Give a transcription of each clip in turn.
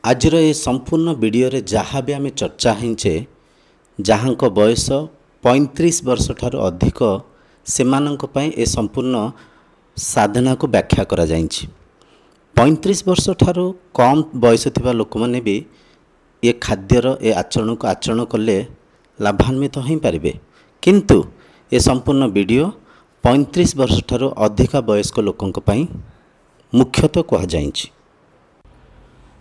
आजर ये संपूर्ण वीडियो रे जहाँ भी आम चर्चा हिंचे जहाँ बयस 35 वर्ष ठार अधिक से ए संपूर्ण साधना को व्याख्या करा जाइछि। 35 वर्ष ठार कम बयस थिबा लोक माने भी ये खाद्यर ए आचरण को आचरण कले लाभान्वित हो पारिबे, किंतु ये संपूर्ण वीडियो 35 वर्ष ठार अधिक वयस्क लोकंक पई मुख्यतः कहा जाइछि।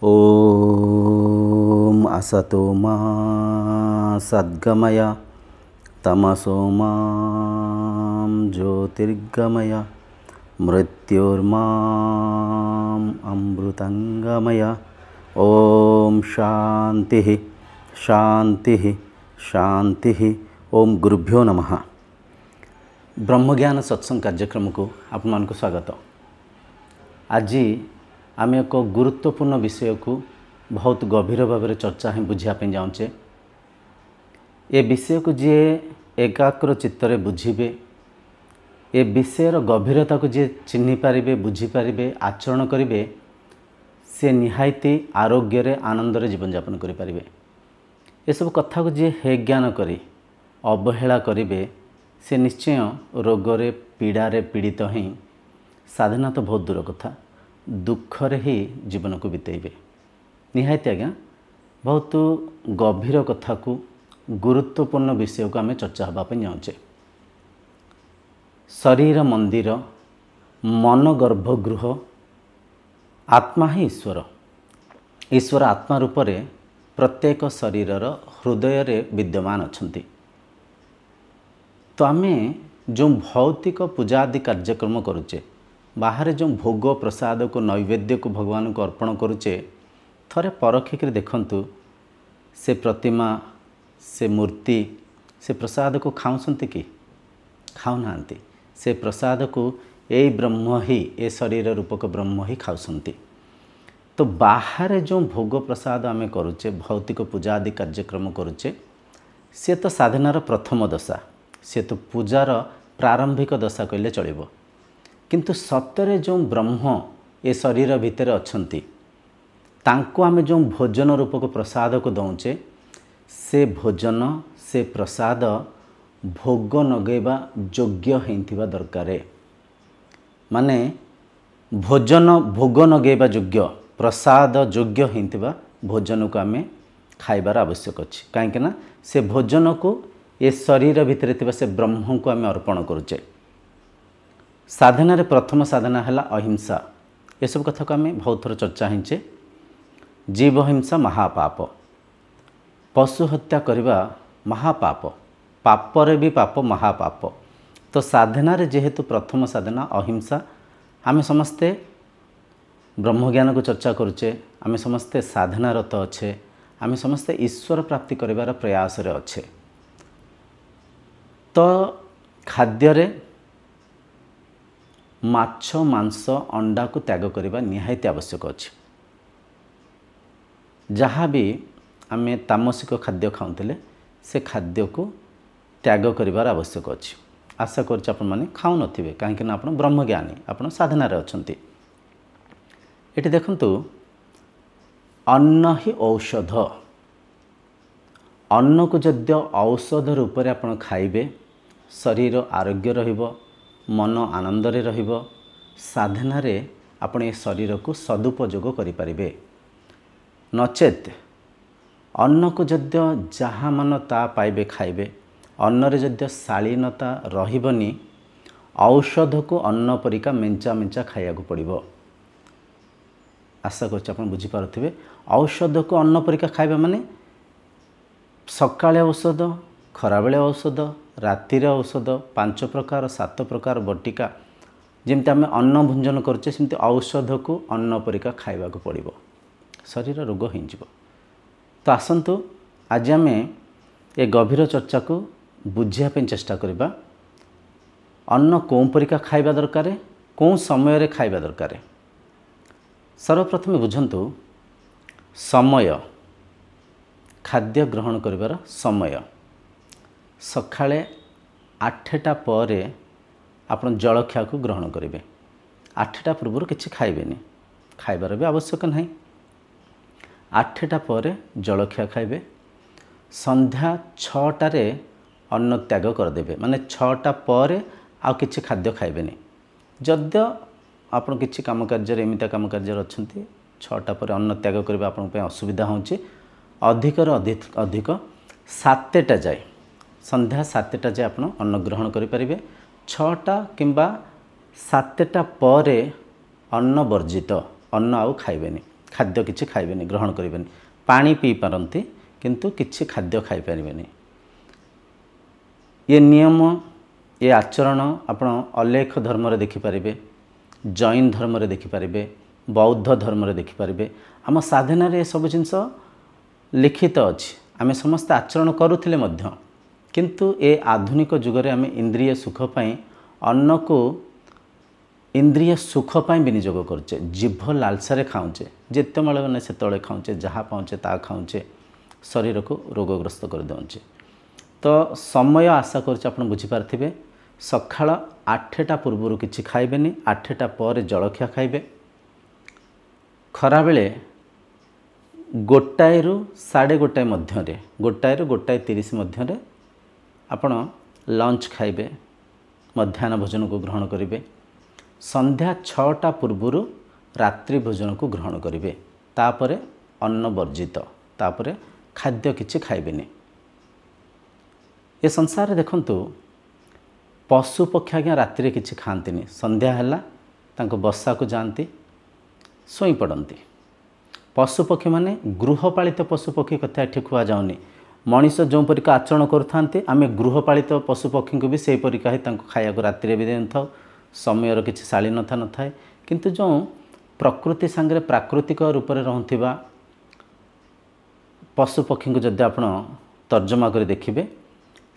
ओम असतो मा सद्गमय तमसो मा ज्योतिर्गमय मृत्युर्मा अमृतंगमय। ओम शांति शांति शांति। ओम गुरुभ्यो नमः। ब्रह्मज्ञान सत्संग कार्यक्रम को आपको स्वागत। आज आम एक गुरुत्वपूर्ण विषय को बहुत गभीर भाव में चर्चा ही बुझापी जाऊे। ये विषय को जी एकाग्र चित्तरे बुझे, ये विषयर गभीरता को जी चिन्ह पारे बुझीपारे आचरण करेंगे, से निहायती आरोग्य रे आनंद रे जीवन यापन करें। ये सब कथा को जी हे ज्ञान करी अवहेला करेंगे, से निश्चय रोगरे पीड़ारे पीड़ित ही साधना तो बहुत दूर कथा दुखरे ही जीवन को बितेबे। निहायती आज्ञा बहुत गभीर कथा को गुरुत्वपूर्ण विषय को आम चर्चा हाँपी जाऊे। शरीर मंदिर मन गर्भगृह आत्मा ही ईश्वर। ईश्वर आत्मा रूप से प्रत्येक शरीरर हृदय रे विद्यमान अछंती। तो आम जो भौतिक पूजा आदि कार्यक्रम करुचे, बाहर जो भोग प्रसाद को नैवेद्य को भगवान को अर्पण करुचे, थरे परखिक देखंतु से प्रतिमा से मूर्ति से प्रसाद को खाऊंसंती कि खाऊना। से प्रसाद को यही ब्रह्म ही ए शरीर रूपक ब्रह्म ही खाऊसंती। तो बाहर जो भोग प्रसाद आम करुचे, भौतिक पूजा आदि कार्यक्रम करुचे, से तो साधनार प्रथम दशा, से तो पूजार प्रारंभिक दशा कहले चलिबो। किंतु सत्य जो ब्रह्म ए शरीर भितर अछंती, तांको आमे जो भोजन रूपक प्रसाद को दौचे, से भोजन से प्रसाद भोग नगेबा योग्य होइथिबा दरकार। माने भोजन भोग नगेबा योग्य, प्रसाद योग्य होइथिबा भोजन को आमे खाइबार आवश्यक अछि। काहेकि ना से भोजन को ए शरीर भितर थिबा से ब्रह्म को आमे अर्पण करुचे। साधना रे प्रथम साधना है अहिंसा। ये सब कथा को आम बहुत थर चर्चा हिंचे। जीव हिंसा महापाप, पशु हत्या करवा महापाप, पापरे भी पाप महापाप। तो साधना रे जेहेतु प्रथम साधना अहिंसा, आम समस्ते ब्रह्मज्ञान को चर्चा करुचे, आम समस्ते साधनारत अच्छे, आम समस्ते ईश्वर प्राप्ति करिवार प्रयास रे अच्छे। तो खाद्य रे माछ मांस अंडा को त्याग करने निहायती आवश्यक अच्छे। जहाँ भी आम तामसिक खाद्य खाऊले से खाद्य को त्याग करिवार आवश्यक अच्छे। आशा करछि आपण माने खाऊ नथिबे, काहेकि ना आपण ब्रह्मज्ञानी, आपण साधना रे अछंती। एठी देखंतु अन्न ही औषध। अन्न को जद्य औषध रूप में आपण खाइबे, शरीर आरोग्य रहिबो, मन आनंद रे रहिबो। साधना रे आपण ए शरीर को सदुपयोग करि परिबे। नचेत अन्न को जद्य जहाँ मन ता पाइबे खाइबे, अन्न रे जद्य शालीनता रहिबनी, औषध को अन्न परिका मेंचा मेंचा खाइया को पड़िबो। आशा करछि आपण बुझी पारुथिबे। औषध को अन्न परिका खाइबा माने सकाळे औषध, खराबेले औषध, रातिर औषध, 5 प्रकार 7 प्रकार बटिका जमती आम अन्न भुंजन करुचे, सेमती औषध को अन्न परिका खाइबा को पड़िबो, शरीर रोग हो। तो आसंतु आज आम ए गभीर चर्चा को बुझिया पे चेष्टा करिबा। अन्न कौन परिका खाइबा दरकार, कौन समय रे खाइबा दरकार। सर्वप्रथम बुझंतु समय, खाद्य ग्रहण करिवार समय। सकाळे 8टा पर आपण जलखिया को ग्रहण करेंगे। 8टा पूर्व किसी खाइबेनी, खाइबार भी आवश्यक नहीं। 8ଟା ପରେ ଜଳଖିଆ ଖାଇବେ। ସନ୍ଧ୍ୟା 6ଟାରେ ଅନ୍ନ ତ୍ୟାଗ କରିଦେବେ, ମାନେ 6ଟା ପରେ ଆଉ କିଛି ଖାଦ୍ୟ ଖାଇବେନି। ଯଦିଓ ଆପଣ କିଛି କାମ କାର୍ଯ୍ୟରେ ଏମିତିଆ କାମ କାର୍ଯ୍ୟରେ ଅଛନ୍ତି 6ଟା ପରେ ଅନ୍ନ ତ୍ୟାଗ କରିବା ଆପଣଙ୍କ ପାଇଁ ଅସୁବିଧା ହେଉଛି, ଅଧିକରୁ ଅଧିକ 7ଟା ଯାଏ, ସନ୍ଧ୍ୟା 7ଟା ଯାଏ ଆପଣ ଅନ୍ନ ଗ୍ରହଣ କରିପାରିବେ। 6ଟା କିମ୍ବା 7ଟା ପରେ ଅନ୍ନ ବର୍ଜିତ, ଅନ୍ନ ଆଉ ଖାଇବେନି, ଖାଦ୍ୟ କିଛି ଖାଇବେନି, ଗ୍ରହଣ କରିବେନି। ପାଣି ପିଇ ପାରନ୍ତି କିନ୍ତୁ କିଛି ଖାଦ୍ୟ ଖାଇପାରିବେନି। ଏ ନିୟମ, ଏ ଆଚରଣ ଆପଣ ଅଲେଖ ଧର୍ମରେ ଦେଖିପାରିବେ, ଜୈନ ଧର୍ମରେ ଦେଖିପାରିବେ, ବୌଦ୍ଧ ଧର୍ମରେ ଦେଖିପାରିବେ। ଆମ ସାଧନାରେ ଏସବୁ ଜିନିଷ ଲିଖିତ ଅଛି, ଆମେ ସମସ୍ତେ ଆଚରଣ କରୁଥିଲେ ମଧ୍ୟ। କିନ୍ତୁ ଏ ଆଧୁନିକ ଯୁଗରେ ଆମେ ଇନ୍ଦ୍ରିୟ ସୁଖ ପାଇଁ ଅନ୍ନକୁ ଇନ୍ଦ୍ରିୟ ସୁଖ ପାଇଁ ବିନିଯୋଗ କରୁଛେ, ଜିଭ ଲାଲସାରେ ଖାଉଛେ, ଯେତେବେଳେ ମାନେ ସେତେବେଳେ ଖାଉଛେ, ଯାହା ପାଉଛେ ତାହା ଖାଉଛେ, ଶରୀରକୁ ରୋଗଗ୍ରସ୍ତ କରିଦେଉଛେ। ତ ସମୟ ଆଶା କରୁଛି ଆପଣ ବୁଝିପାରିଥିବେ। ସକାଳ 8ଟା ପୂର୍ବରୁ କିଛି ଖାଇବେନି, 8ଟା ପରେ ଜଳଖିଆ ଖାଇବେ। ଖରାବେଳେ 1ଟାରୁ 1:30 ମଧ୍ୟରେ, 1ଟାରୁ 1:30 ମଧ୍ୟରେ ଆପଣ ଲଞ୍ଚ ଖାଇବେ, ମଧ୍ୟାହ୍ନ ଭୋଜନକୁ ଗ୍ରହଣ କରିବେ। ସନ୍ଧ୍ୟା 6ଟା ପୂର୍ବରୁ ରାତ୍ରି ଭୋଜନକୁ ଗ୍ରହଣ କରିବେ। ତାପରେ ଅନ୍ନ ବର୍ଜିତ, ତାପରେ ଖାଦ୍ୟ କିଛି ଖାଇବେନି। ଏ ସଂସାରରେ ଦେଖନ୍ତୁ, ପଶୁପକ୍ଷୀ ଆଜ୍ଞା ରାତିରେ କିଛି ଖାଆନ୍ତିନି। ସନ୍ଧ୍ୟା ହେଲା ତାଙ୍କ ବସାକୁ ଯାଆନ୍ତି, ଶୋଇପଡ଼ନ୍ତି। ପଶୁପକ୍ଷୀମାନେ, ଗୃହପାଳିତ ପଶୁପକ୍ଷୀ କଥା ଏଠି କୁହାଯାଉନି। ମଣିଷ ଯେଉଁ ପରିକା ଆଚରଣ କରୁଥାନ୍ତି, ଆମେ ଗୃହପାଳିତ ପଶୁପକ୍ଷୀଙ୍କୁ ବି ସେହି ପରିକା ହିଁ ତାଙ୍କୁ ଖାଇବାକୁ ରାତିରେ ବି ଦେଇଥାଉ। ସମୟର କିଛି ଶାଳୀନତା ନଥାଏ। କିନ୍ତୁ ଯେଉଁ ପ୍ରକୃତି ସାଙ୍ଗରେ ପ୍ରାକୃତିକ ରୂପରେ ରହୁଥିବା ପଶୁପକ୍ଷୀଙ୍କୁ ଯଦି ଆପଣ ତର୍ଜମା କରି ଦେଖିବେ,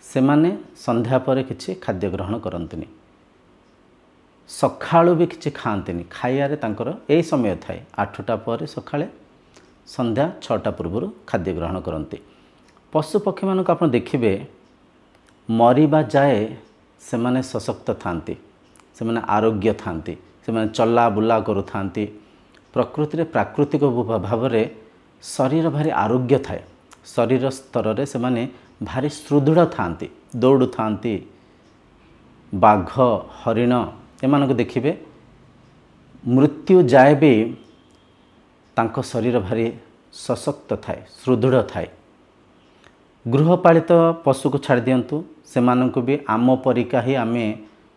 ସେମାନେ ସନ୍ଧ୍ୟା ପରେ କିଛି ଖାଦ୍ୟ ଗ୍ରହଣ କରନ୍ତିନି, ସକାଳୁ ବି କିଛି ଖାଆନ୍ତିନି। ଖାଇବାରେ ତାଙ୍କର ଏଇ ସମୟ ଥାଏ, 8ଟା ପରେ ସକାଳେ, ସନ୍ଧ୍ୟା 6ଟା ପୂର୍ବରୁ ଖାଦ୍ୟ ଗ୍ରହଣ କରନ୍ତି। ପଶୁପକ୍ଷୀମାନଙ୍କୁ ଆପଣ ଦେଖିବେ, ମରିବା ଯାଏ ସେମାନେ ସଶକ୍ତ ଥାନ୍ତି, ସେମାନେ ଆରୋଗ୍ୟ ଥାନ୍ତି, ସେମାନେ ଚଲାବୁଲା କରୁଥାନ୍ତି। ପ୍ରକୃତିରେ ପ୍ରାକୃତିକ ଭାବରେ ଶରୀର ଭାରି ଆରୋଗ୍ୟ ଥାଏ। ଶରୀର ସ୍ତରରେ ସେମାନେ ଭାରି ସୁଦୃଢ଼ ଥାନ୍ତି, ଦୌଡ଼ୁଥାନ୍ତି। ବାଘ, ହରିଣ ଏମାନଙ୍କୁ ଦେଖିବେ, ମୃତ୍ୟୁ ଯାଏ ବି ତାଙ୍କ ଶରୀର ଭାରି ସଶକ୍ତ ଥାଏ, ସୁଦୃଢ଼ ଥାଏ। ଗୃହପାଳିତ ପଶୁକୁ ଛାଡ଼ି ଦିଅନ୍ତୁ, ସେମାନଙ୍କୁ ବି ଆମ ପରିକା ହିଁ ଆମେ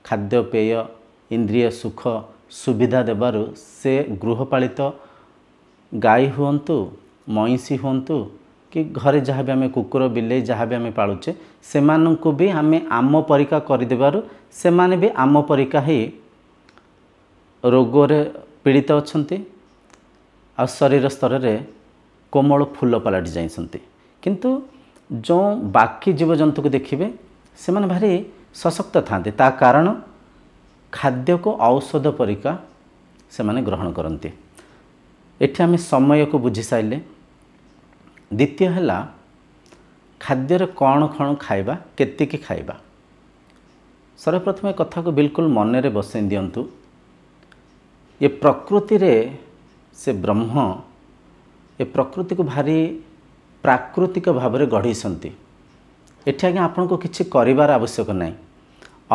ଖାଦ୍ୟପେୟ, ଇନ୍ଦ୍ରିୟ ସୁଖ ସୁବିଧା ଦେବାରୁ ସେ ଗୃହପାଳିତ ଗାଈ ହୁଅନ୍ତୁ, ମଇଁଷି ହୁଅନ୍ତୁ, କି ଘରେ ଯାହା ବି ଆମେ କୁକୁର ବିଲେଇ ଯାହା ବି ଆମେ ପାଳୁଛେ, ସେମାନଙ୍କୁ ବି ଆମେ ଆମ ପରିକା କରିଦେବାରୁ ସେମାନେ ବି ଆମ ପରିକା ହିଁ ରୋଗରେ ପୀଡ଼ିତ ଅଛନ୍ତି, ଆଉ ଶରୀର ସ୍ତରରେ କୋମଳ ଫୁଲ ପାଲଟି ଯାଇଛନ୍ତି। କିନ୍ତୁ ଯେଉଁ ବାକି ଜୀବଜନ୍ତୁକୁ ଦେଖିବେ, ସେମାନେ ଭାରି ସଶକ୍ତ ଥାନ୍ତି। ତା କାରଣ ଖାଦ୍ୟକୁ ଔଷଧ ପରିକା ସେମାନେ ଗ୍ରହଣ କରନ୍ତି। ଏଠି ଆମେ ସମୟକୁ ବୁଝି ସାରିଲେ। ଦ୍ୱିତୀୟ ହେଲା, ଖାଦ୍ୟରେ କ'ଣ କ'ଣ ଖାଇବା, କେତିକି ଖାଇବା। ସର୍ବପ୍ରଥମେ କଥାକୁ ବିଲକୁଲ ମନରେ ବସାଇ ଦିଅନ୍ତୁ। ଏ ପ୍ରକୃତିରେ ସେ ବ୍ରହ୍ମ ଏ ପ୍ରକୃତିକୁ ଭାରି ପ୍ରାକୃତିକ ଭାବରେ ଗଢ଼ିଛନ୍ତି। ଏଠି ଆଜ୍ଞା ଆପଣଙ୍କୁ କିଛି କରିବାର ଆବଶ୍ୟକ ନାହିଁ।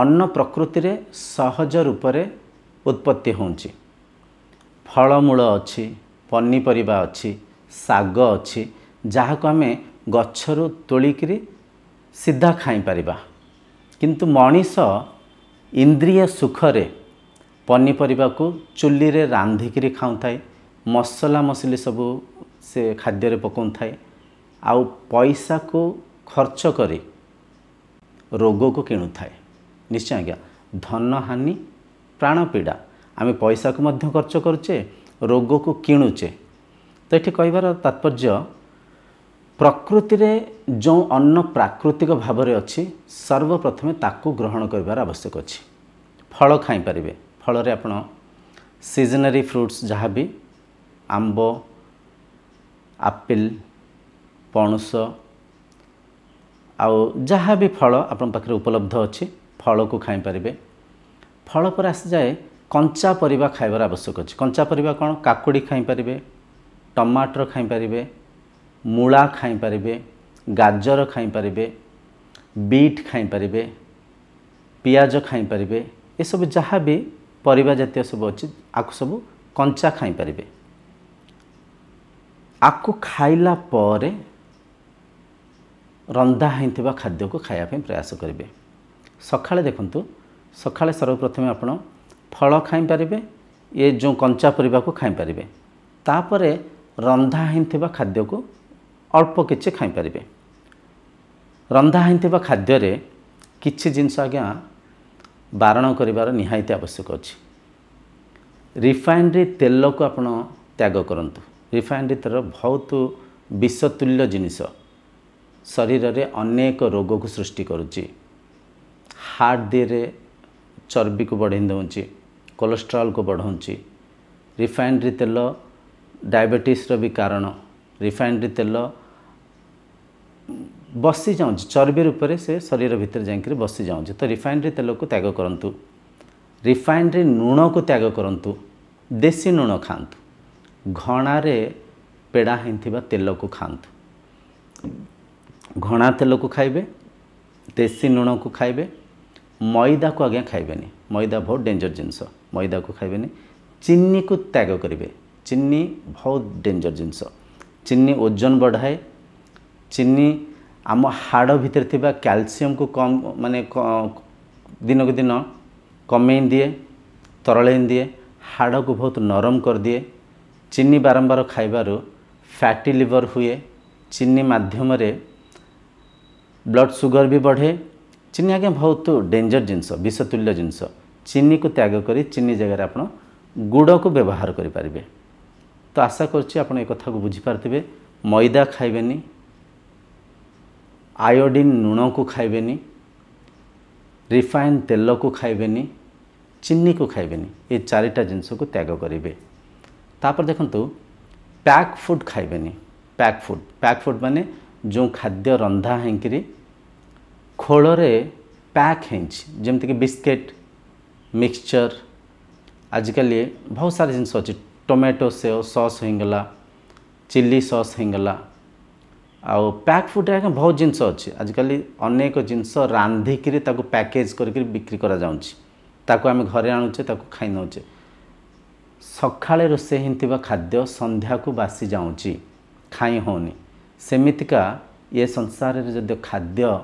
ଅନ୍ନ ପ୍ରକୃତିରେ ସହଜ ରୂପରେ ଉତ୍ପତ୍ତି ହେଉଛି। ଫଳମୂଳ ଅଛି, ପନିପରିବା ଅଛି, ଶାଗ ଅଛି, ଯାହାକୁ ଆମେ ଗଛରୁ ତୋଳିକିରି ସିଧା ଖାଇପାରିବା। କିନ୍ତୁ ମଣିଷ ଇନ୍ଦ୍ରିୟ ସୁଖରେ ପନିପରିବାକୁ ଚୁଲିରେ ରାନ୍ଧିକିରି ଖାଉଥାଏ, ମସଲା ମସଲି ସବୁ ସେ ଖାଦ୍ୟରେ ପକାଉଥାଏ, ଆଉ ପଇସାକୁ ଖର୍ଚ୍ଚ କରି ରୋଗକୁ କିଣୁଥାଏ। ନିଶ୍ଚୟ ଆଜ୍ଞା, ଧନହାନି ପ୍ରାଣପୀଡ଼ା। ଆମେ ପଇସାକୁ ମଧ୍ୟ ଖର୍ଚ୍ଚ କରୁଛେ, ରୋଗକୁ କିଣୁଛେ। ତ ଏଠି କହିବାର ତାତ୍ପର୍ଯ୍ୟ, ପ୍ରକୃତିରେ ଯେଉଁ ଅନ୍ନ ପ୍ରାକୃତିକ ଭାବରେ ଅଛି, ସର୍ବପ୍ରଥମେ ତାକୁ ଗ୍ରହଣ କରିବାର ଆବଶ୍ୟକ ଅଛି। ଫଳ ଖାଇପାରିବେ, ଫଳରେ ଆପଣ ସିଜନାରୀ ଫ୍ରୁଟ୍ସ ଯାହା ବି, ଆମ୍ବ, ଆପେଲ, ପଣସ, ଆଉ ଯାହା ବି ଫଳ ଆପଣଙ୍କ ପାଖରେ ଉପଲବ୍ଧ ଅଛି, ଫଳକୁ ଖାଇପାରିବେ। ଫଳ ପରେ ଆସିଯାଏ କଞ୍ଚା ପରିବା ଖାଇବାର ଆବଶ୍ୟକ ଅଛି। କଞ୍ଚା ପରିବା କ'ଣ? କାକୁଡ଼ି ଖାଇପାରିବେ, टमाटर खाई पारिबे, मूला खाई पारिबे, गाजर खाई पारिबे, बीट खाई पारिबे, पियाज खाई पारिबे। ये सब जहाँ भी परिबा जातीय सब अच्छी आपको सब कंचा खाई पारिबे। आपको खाइला परे रंधा होइथिबा खाद्य को खाया पे प्रयास करेंगे। सकाळे देखंतु सकाळे सर्वप्रथमे आपण फल खाई पारिबे, ये जो कंचा परिबा को खाई पारिबे। तापरे रंधा होइथिबा खाद्य को अल्प किछि खाई पारिबे। रंधा होइथिबा खाद्य रे किछि जिंस आज्ञा बारण करिवार निहायती आवश्यक अछि। रिफाइनरी तेल को आपण त्याग करंतु। रिफाइनरी तेल बहुत विषतुल्य जिनिस, शरीर रे अनेक रोग को सृष्टि करुच्ची। हार्ट दिए चर्बी को बढ़े दौची, कोलेस्ट्रॉल को बढ़ाऊँच। रिफाइनरी तेल डायबिटीज भी कारण। रिफाइनरी तेल बसी जाऊँ चर्बी रूप से शरीर भितर जाकर बसी जाऊँ। तो रिफाइनरी तेल को त्याग करंतु। रिफाइनरी लूण को त्याग करंतु। देसी लूण खातु। घणारे पेड़ा होइथिबा तेल को खातु। घणा तेल को खाइबे, देसी लूण को खाइबे। मैदा को आज्ञा खाइबेनी। मैदा बहुत डेंजर जिनस, मैदा को खाइबेनी। चीनी को त्याग करेंगे। चीनी बहुत डेंजर जिनस। चीनी ओजन बढ़ाए। चीनी आम हाड़ भितर थिबा कैल्शियम को कम माने दिन को दिन कमे दिए, तरले दिए, हाड़ को बहुत नरम कर दिए। चीनी बारंबार खाइबारु फैटी लिवर हुए। चीनी माध्यम रे ब्लड सुगर भी बढ़े। चीनी आज्ञा बहुत डेंजर जिनस, विषतुल्य जिनस। चीनी को त्याग करी चीनी जगह आप गुड़ को व्यवहार करें। तो आशा करछि आपण एक कथा को बुझी पारथिबे। मैदा खाइबेनी, आयोडीन लूण को खाइबेनी, रिफाइन तेल को खाइबेनी, चीनी को खाइबेनी। ये चारिटा जिनस को त्याग करेंगे। तापर देखंतु पैक फूड खाइबेनी। पैक फूड माने जो खाद्य रंधा हेंकरी खोलरे पैक हेंछि, जेमति कि बिस्किट, मिक्सचर। आजिकल बहुत सारे जिनस अच्छे। टोमेटो सॉस होगला, चिली सॉस होगला। आउ पैक फूड आज्ञा बहुत जिनस अच्छे। आजिकल अनेक जिनस रांधिकी ताको पैकेज करके बिक्री करा जाउछि। ताको आमे घरे आणुचे, ताको खाई नौचे। सकाळे रोषे होइथिबा खाद्य संध्या को बासी जाउछि, खाई होनी। सेमितिका ये संसार रे जदि खाद्य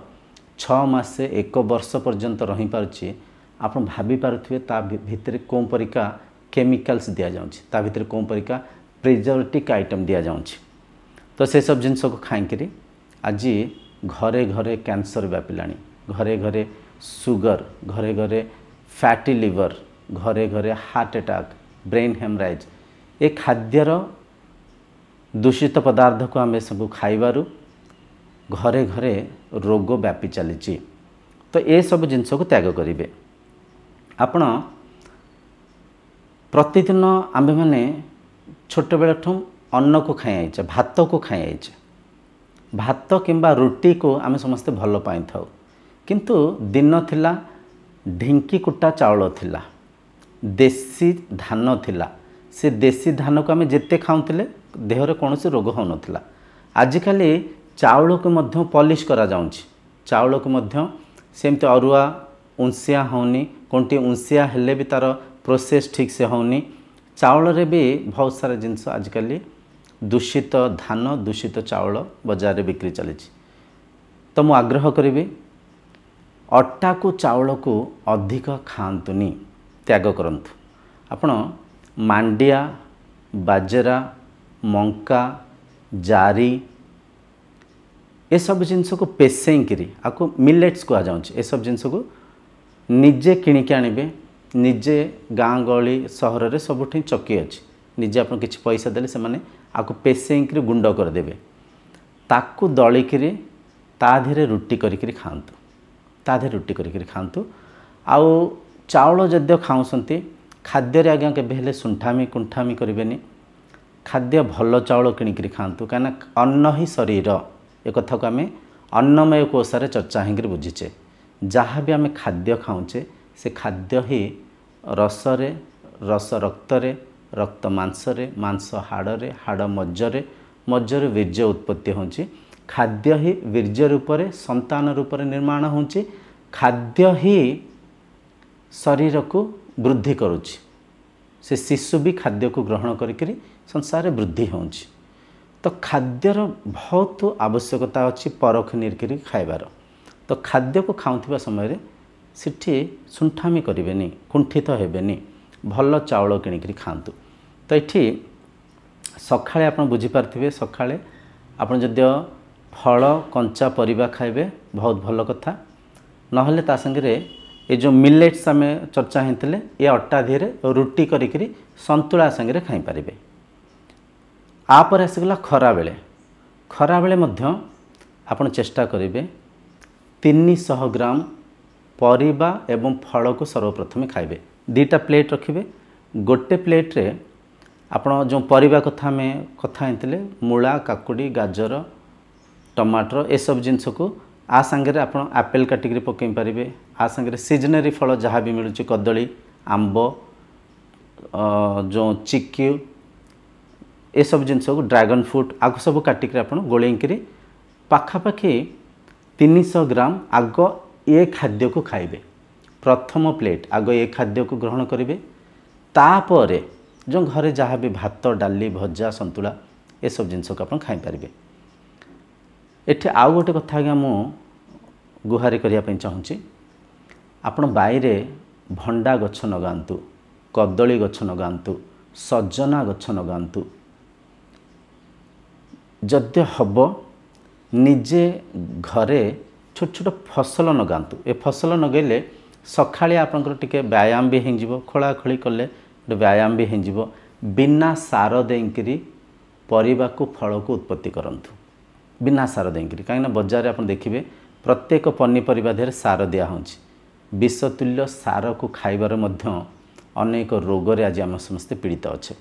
6 मास 1 वर्ष पर्यंत रही पारुछि, आप भाभी पारुथिबे ता भितर कोन परिका केमिकल्स दिया जाउछि, ता भितर कोन परिका प्रिजर्वेटिव आइटम दिया जाउछि। तो से सब जिनस को खाई आज घरे घरे कैंसर व्यापिलानी, घरे घरे सुगर, घरे घरे फैटी लिवर, घरे घरे हार्ट अटैक, ब्रेन हेमराइज। ये खाद्यर दूषित पदार्थ को आम सब खाइबारु घरे घरे रोग व्यापी चली। तो ये सब जिनस को त्याग करेंगे। आपण प्रतिदिन आम्भे मैंने छोट बेलठू अन्न को खाई आइचे, भात को खाई आइचे। भात किंबा रुटी को आम समस्ते भल पाई थाउ। किंतु दिन थिला ढिंकी कुटा चाउल थिला, देसी धान थिला। से देसी धान को आम जिते खाऊले देहरे कौन से रोग हो नथिला। आजिकल चाउल को मध्य पॉलिश करा जाउछि। चाउल को मध्य सेमते अरुआ उंसिया होनी, कोनटी उंसिया हेले भी तार प्रोसेस ठीक से होनी। चाउल रे भी बहुत सारा जिनस आजिकल दूषित धान, दूषित चाउल बाजार रे बिक्री चली। तो मु आग्रह करी अटा को चाउल को अधिक खातुनी, त्याग करंतु। आपण मांडिया, बाजरा, मंका, जारी ये सब जिनस को पेसेकरी आपको मिलेट्स कह जाऊँ। ये सब जिनस को निजे किणिक आनिबे। निजे गाँ गली सहर रे सबुठी चक्की अच्छी। निजे आप किसी पैसा देले से माने आपको पेसेकरी गुंड करदेवे। ताकू दलिकी ता धीरे रुटी करिकरी खातु, ता धीरे रुटी करिकरी खातु। आउ चाउल जद्य खाऊँसती खाद्य आज्ञा केबे सुंठामी कुंठामी करेंगे। खाद्य भल चाउल किणिकी खातु, कहीं अन्न ही शरीर। एक कथा को आम अन्नमय कोशारे चर्चा होकर बुझीचे। जहाँ भी आम खाद्य खाऊचे से खाद्य ही रसरे, रस रक्तरे, रक्त मांसरे, मांस हाड़े, हाड़ मज्जरे, मज्जर वीर्य उत्पत्ति होची। खाद्य ही वीर्य रूप में संतान रूप में निर्माण होची। खाद्य ही शरीर को वृद्धि करुच्ची। से शिशु भी खाद्य को ग्रहण करी संसार वृद्धि होची। तो खाद्यर बहुत आवश्यकता अच्छी परख निर्करी खाइबार। तो खाद्य को खाऊथिबा समय सिठी सुंठामी करेनि, कुंठित हेबेनि, भल चाउल किणिकरी खातु। तो ये सकाळे आप बुझीपारे सकाळे आप जदि फल कंचा परिबा खाइबे बहुत भल कथा। नहले ता संगे ये जो मिलेट्स आम चर्चा होते ये अट्टा धीरे रुटी करी संतुला संगे खाई पारे। आपर आसगला खरा बेले, खरा बेले मध्य आपण चेष्टा करेंगे 300 ग्राम परिबा एवं फल को सर्वप्रथम खाइबे। 2टा प्लेट रखिए। गोटे प्लेट रे आपण जो परिबा कथा में कथा होते मूला, काकुड़ी, गाजर, टमाटर ए सब जिनस को आ सांगे आप आपेल काटिक पकई पारे। आ सांगे सीजनरी फल जहाँ भी मिलूँ कदली, आंब, जो चिक्यू ए सब जिनस को ड्रैगन फ्रूट आग सब काटिक आप गोलैकि पाखापाखि 300 ग्राम आग ये खाद्य को खाइबे। प्रथम प्लेट आग ये खाद्य को ग्रहण करेंगे। तापर जो घरे जहाँ भी भात, डाली, भजा, संतुला ए सब जिनस को आप खाई पारे। एठी आउ गोटे कथा आज्ञा मु गुहारि करने चाहूँगी। आपण बाईरे भंडा गछ नगांतु, कदली गछ नगांतु, सजना गछ नगांतु। जद्य हम निजे घरे छोट छोट फसल नगांतु। ए फसल नगैले सकाळे आपनकर टिके व्यायाम भी हो, खोलाखोली कले व्यायाम भी हो। बिना सार देकरी परिबा को फल को उत्पत्ति करंतु। बिना सार देकरी कहीं बजार आप देखिए प्रत्येक पनीपरिबा देहरे सार दिया होची। विषतुल्य सार को खाइबार मध्य अनेक रोगरे आज आम समस्ते पीड़ित अच्छे।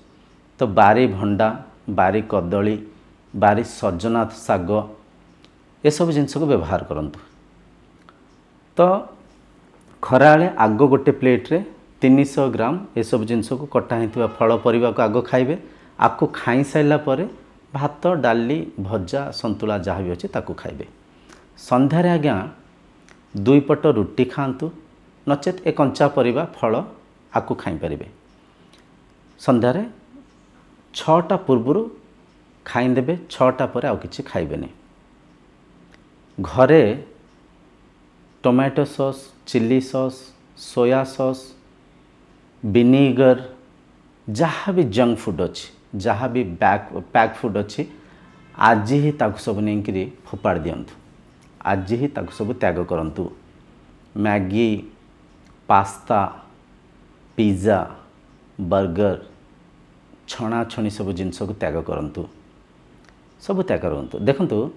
तो बारी भंडा, बारी कदली, बारी सजना शाग ये सब जिनस को व्यवहार करंतु। तो खराळे आग गोटे प्लेट रे 300 ग्राम ये सब जिनस को कटा होता फल परिबा को आग खाइबे। आपको खाई साइला परे भात, डाली, भजा, संतुला जहाँ भी अच्छे ताकू खाइबे। संध्यारे आज्ञा 2 पट रुटी खातु, नचेत ए कंचा परिबा फल आकु खाई पारे। संध्यारे 6टा पूर्व खाईदेवे, 6टा पर आउ किछि खाइबेनि। घरे tomato sauce, chilli sauce, soya sauce, vinegar जहाँ भी जंक फूड अच्छी, जहाँ भी पैक फूड अच्छी आज ही ताकू सब नहीं फोपाड़ दियंतु। आज ही ताकू सब त्याग करंतु। मैगी, पास्ता, पिज्जा, बर्गर, छणा छणी सब जिनस को त्याग करंतु। सब त्याग करंतु। देखंतु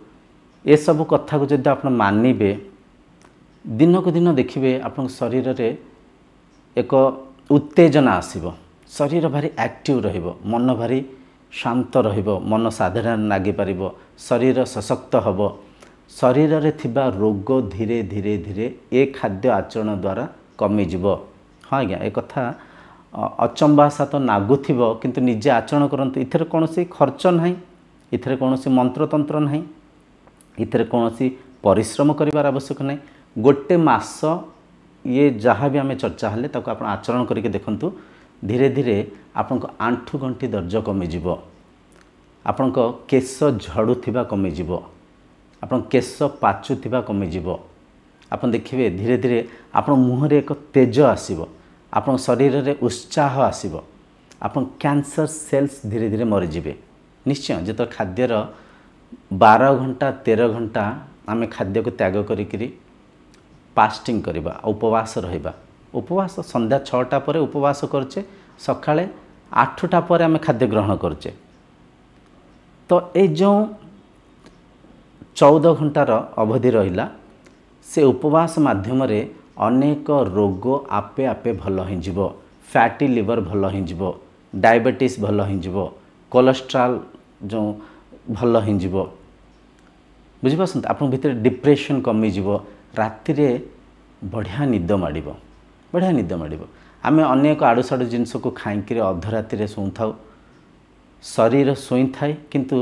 ये सब कथा को जब आप मानिबे दिन को दिन देखिए आप शरीर रे एक उत्तेजना आसीबो। शरीर भारी एक्टिव रहिबो, मन भारी शांत रहिबो, मन साधारण लागी पारिबो, शरीर सशक्त हबो। शरीर रे थिबा रोग धीरे धीरे धीरे ए खाद्य आचरण द्वारा कमी जिवो। हाँ आज्ञा ए कथा अचंबासा तो नागुथिबो किंतु निजे आचरण करंतु। इथरे कोनोसी खर्च नाही, इथरे कोनोसी मंत्र तंत्र नाही, इथरे कोनोसी परिश्रम करिवार आवश्यक नाही। गोटे मास ये जहाँ भी आम चर्चा हेले ताको आपण आचरण करके देखंतु। धीरे धीरे आपनको आंठु गंठी दर्ज कमिजिवो, आपनको केश झड़ुथिबा कमिजिवो, आपन केश पाचुथिबा कमिजिवो। आपन देखिए धीरे धीरे आपन मुहरे एक तेज आसीबो, आपन शरीर रे उत्साह आसीबो, आपन कैंसर सेल्स धीरे धीरे मरीजिवे। निश्चय जो तो खाद्यर 12 घंटा 13 घंटा आम खाद्य को त्याग करी फास्टिंग करवा, उपवास रहिबा। उपवास संध्या 6टा पर उपवास करचे, सकाळे 8टा पर आम खाद्य ग्रहण करचे। तो ये जो 14 घंटार अवधि रहिला से उपवास माध्यम रे अनेक रोग आपे आपे भल हो। फैटी लिवर भल हो, डायबिटीज भल हो, कोलेस्ट्रॉल जो भल हो। बुझिपारछन आप भितर डिप्रेशन कमिजिवो, राति रे बढ़िया निद माड़िबो, बढ़िया निद माड़िबो। आमे अनेक आड़ू साड़ू जिनस को खाई अध राति शोऊ था शरीर शोई थाए किंतु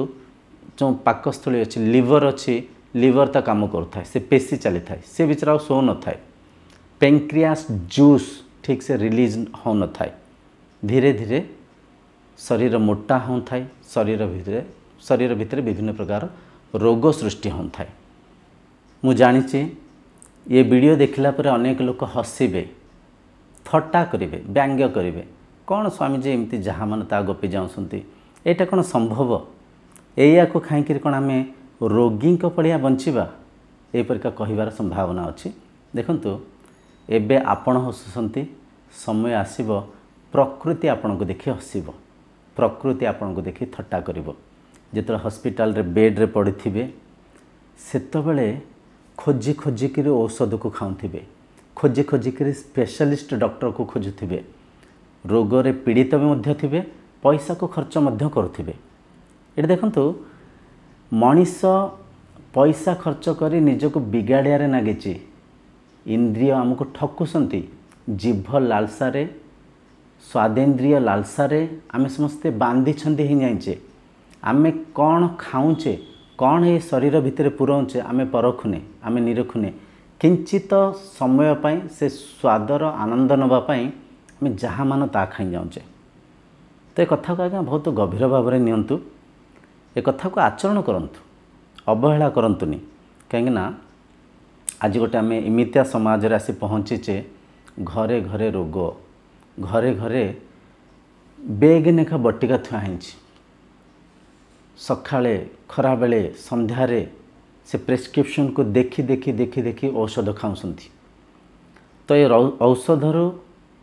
जो पाकस्थली अच्छी लिवर अच्छी लिवर ता काम करूँ से पेशी चली थाए से बिचरा शो न थाए पेंक्रियास जूस ठीक से रिलीज हो न थाए धीरे धीरे शरीर मोटा हो थाए शरीर भितर विभिन्न प्रकार रोग सृष्टि हो थाए। मु जानिछि ये वीडियो देखला पर अनेक लोक हसिबे थट्टा करिवे व्यंग्य करिवे कौन स्वामीजी एमती जहाँ मन ता गपी जाऊँगी एटा कौन संभव या को खाई कौन आम रोगी पड़िया बंचिबा एपरिका कहिबार संभावना अच्छी। देखंतु एबे आपण हसुसंती समय आसीबो प्रकृति आपण को देखि हसिबो प्रकृति आपण को देखि थट्टा करिवो। जेतरा हॉस्पिटल रे बेड रे पड़िथिबे सेतबेले खोजी खोजिक औषध को खाऊथिबे खोजी खोजिक स्पेशलिस्ट डॉक्टर को खोजुथिबे रोग रे पीड़ित भी मध्य थिबे पैसा को खर्च मध्य करुथिबे। एटा देखंतु मनीष पैसा खर्च करी निजको बिगाड़ियारे नागिची इंद्रिय आमको ठकुसंती जीभ लालसारे स्वादेन्द्रिय लालसारे आमे समस्ते बांधी छंदी ही जाइचे आमे कौन खाऊचे कौन ये शरीर भितर पुराऊचे आमे परखुने आमे निरखुने किंचित समय पाई से स्वादर आनंद नवापाई आमे जहाँ मान ता खाई जाऊचे। तो ये कथा को आज्ञा बहुत गभीर भाव में नियंतु ए कथा को आचरण करंतु अवहेला करंतुनी कहीं आज गोटे आम इमितिया समाज रे आसी पहुँचीचे घरे घरे रोग घरे घरे बेग नेखा बटिका थुआई सकाळे खरा बेले संध्यारे से प्रेस्क्रिप्शन को देखी देखी देखी देखी औषध खाऊँगी। तो ये औषधर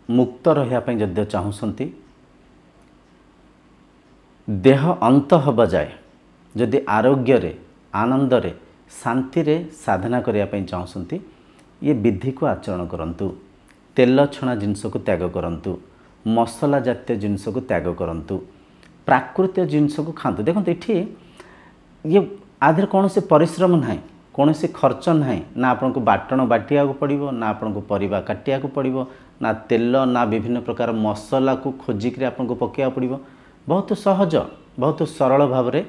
मुक्त रहिया जदि चाहूँगी देह अंत हवा जाए जदि आरोग्य रे आनंद रे शांति रे साधना करने चाहूँगी ये विधि को आचरण करंतु तेल छणा जिनस को त्याग करंतु मसला जातीय जिनस को त्याग करंतु प्राकृतिक जिनस को खातु। देखो ये ये आधे कौन से परिश्रम ना कौन से खर्च ना ना आपन को बाटण बाटिया को पड़ो ना आपन को परिबा काटिया को पड़ो ना तेल ना विभिन्न प्रकार मसला को खोजिक आपन को पकड़ा पड़ो बहुत सहज बहुत सरल भाव रे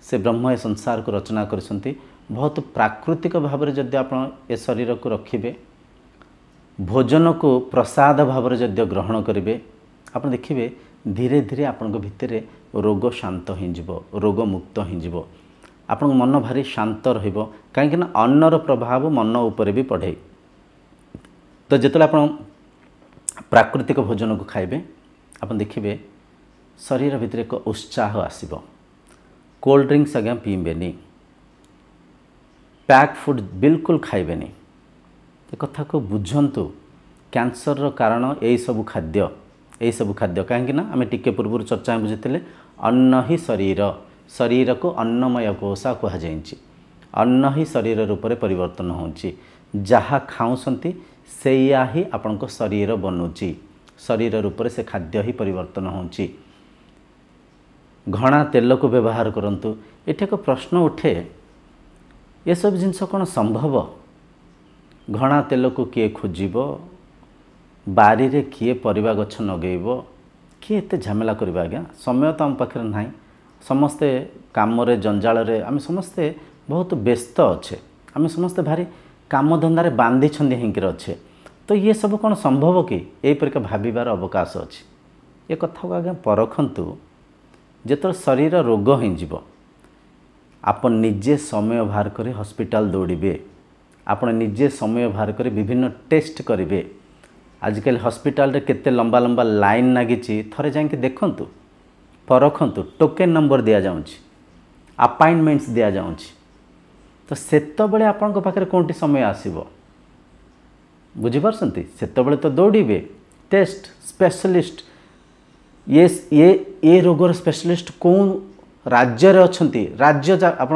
से ब्रह्म ए संसार को रचना करसंती बहुत प्राकृतिक भाव में जदि आप शरीर को रखिए भोजन को प्रसाद भाव में जदि ग्रहण करेंगे आप देखिए धीरे धीरे आपण भितर रोग शांत हो रोग मुक्त हो आपण मन भारी शांत रहिबो कहीं अन्नर प्रभाव मन उपर भी पड़े। तो जिते आप प्राकृतिक भोजन को खाइबे आप देखिए शरीर भितर एक उत्साह आसीबो कोल्ड ड्रिंक्स आज्ञा पीबेनी पैक फूड बिल्कुल खाइबेनी ए कथा को बुझंतु कैंसर रो कारण यही सब खाद्य कहीं आम टिके पूर्व चर्चा बुझीते अन्न ही शरीर शरीर को अन्नमय कोशा कहुई अन्न ही शरीर रूप में परिवर्तन होची जहाँ खाऊँगी सैया ही आपण शरीर बनूची शरीर रूप से खाद्य ही परिवर्तन होची। घना तेल को व्यवहार करंतु एठी एक प्रश्न उठे ये सब जिनस कौन संभव घना तेल को किए खोजिब बारी रे किए परिबा गछ नगेब किए एते झमेला करबा आज्ञा समय तो आम पाखे ना समस्ते काम रे जंजाल रे आम समस्ते बहुत व्यस्त अच्छे आम समस्ते भारी काम धंदा बांधी छंदी हिंकर अच्छे तो ये सब कौन संभव कि यही परिका भाविबार अवकाश अच्छे ये कथा को आज्ञा परखंतु जेतर शरीर रोग हो आपण निजे समय बाहर करे हॉस्पिटल दौड़े आपण निजे समय बाहर करे विभिन्न टेस्ट करेंगे आजिकल हॉस्पिटल रे केते लंबा लंबा लाइन लगी थरे जाके देखंतु परखंतु टोकेन नंबर दिया जाउछि अपॉइंटमेंट्स दिया जाउछि तो सेतबेले आपण को पाखरे कोनटी समय आसीबो बुझी पारसंती सेतबेले तो दौड़े टेस्ट स्पेशलिस्ट ये रोगर स्पेशलिस्ट कौन राज्य रे अछंती राज्य आप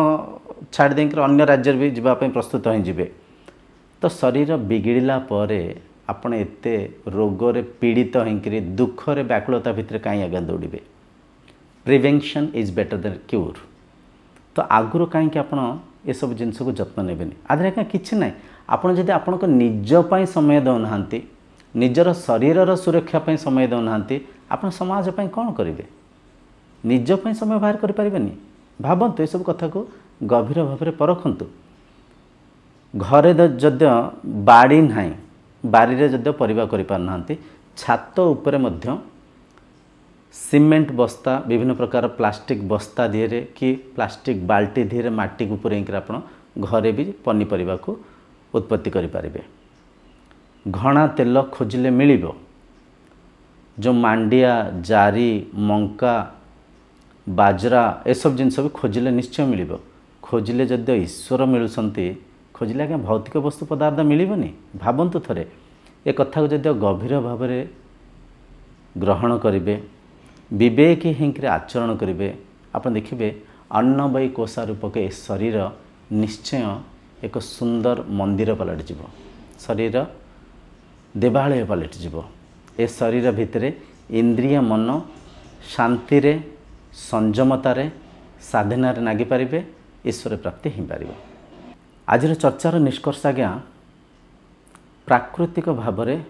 छाड़ देकर अन्य राज्य भी जावाई प्रस्तुत हो जिवे तो शरीर बिगिड़ला परे आपण एते रोगरे पीड़ित होकर दुख रे व्याकुलता भितर कहीं आगे दौड़े prevention is better than cure तो आगुरी कहीं आप ये सब जिनस को जत्न नेबेनी आधे आज्ञा किसी ना आपड़ जदि आपण निजपाई समय दौना निजर शरीरर सुरक्षा ପାଇଁ समय ଦେଉନାହାନ୍ତି ଆପଣ समाज ପାଇଁ କ'ଣ କରିବେ निज ପାଇଁ समय बाहर କରିପାରିବେନି भावନ୍ତୁ ଏସବୁ କଥାକୁ गभीर भाବରେ परखନ୍ତୁ घरे जद्य बाड़ी ନାହିଁ बारी जद्य परिवा କରିପାରୁନାହାନ୍ତି छात उपरे मध्य सीमेंट बस्ता विभिन्न प्रकार प्लास्टिक बस्ता धीरे कि प्लास्टिक बाल्टी धीरे माटी को पुरेक आप घरे भी पनीपरिया को उत्पत्ति करें घना तेल खोजिले मिलिबो जो मांडिया जारी मंका बाजरा ए सब जिनस भी खोजिले निश्चय मिलिबो खोजिले जद्य ईश्वर मिलुसंती खोजिले आज्ञा भौतिक वस्तु पदार्थ मिलबनी भावंतु थरे ए कथा को जद्य गभीर भाव ग्रहण करेंगे विवेकी हिंक्रे आचरण करेंगे आप देखिए अन्नमयी कोषा रूपक ए शरीर निश्चय एक सुंदर मंदिर पलट जीव शरीर देवालय पलट जीव ए शरीर भितर इंद्रिय मन शांति रे संयमतार साधनार नागी पारे ईश्वर प्राप्ति हो पार आज चर्चार निष्कर्ष आज्ञा प्राकृतिक भाव में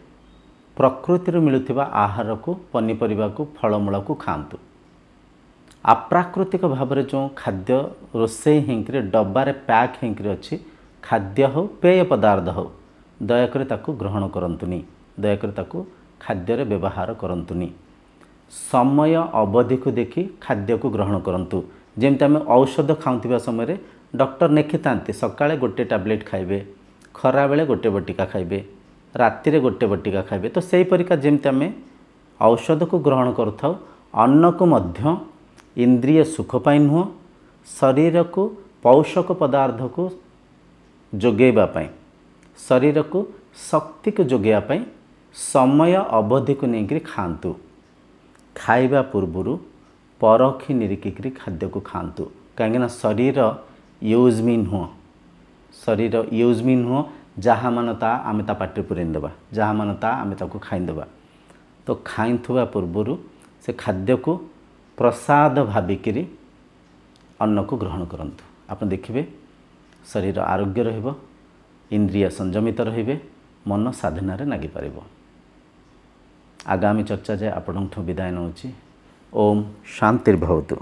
प्रकृति मिलुथिबा आहार को पनीपरिया को फलमूल को खातु अप्राकृतिक भाव में जो खाद्य रोषे हिंक्रे डब्बारे पैक हिंक्रे अच्छी खाद्य हो पेय पदार्थ हो दयाकोरी ताकू ग्रहण करंतुनी दयाकोरी ताकू खाद्य व्यवहार करंतुनी समय अवधि को देखि खाद्य को ग्रहण करंतु जेमती आम औषध खाऊथिबा समय डॉक्टर नेखि थांती सकाळे गोटे टैबलेट खाइबे खरा बेले गोटे बटिका खाइबे राति रे गोटे बटिका खाइबे तो सही परिका जेमती आम औषध को ग्रहण करुथाउ अन्न को मध्य इंद्रिय सुख पाई नुह शरीर को पौषक पदार्थ को जोगेबा पाई शरीर को शक्ति को जोगेबा पाई समय अवधि को लेकर खातु खाइबा पूर्व परखी निरीक्षिक खाद्य को खातु कहीं शरीर यूजमी नुह शरीर यूजमी नुह जहाँ मानता आम ता पाटी पुरेदेबा जहाँ मानता आम ताको खाईदेबा तो खाइथुआ पूर्व से खाद्य को प्रसाद भाविकी अन्न को ग्रहण करंतु आप देखिए शरीर आरोग्य रहिबो इंद्रिय संयमित रहिबे मन साधना रे नागी पारिबो आगामी चर्चा जाए आपंठ विदाय नौची ओम शांतिर्भवतु।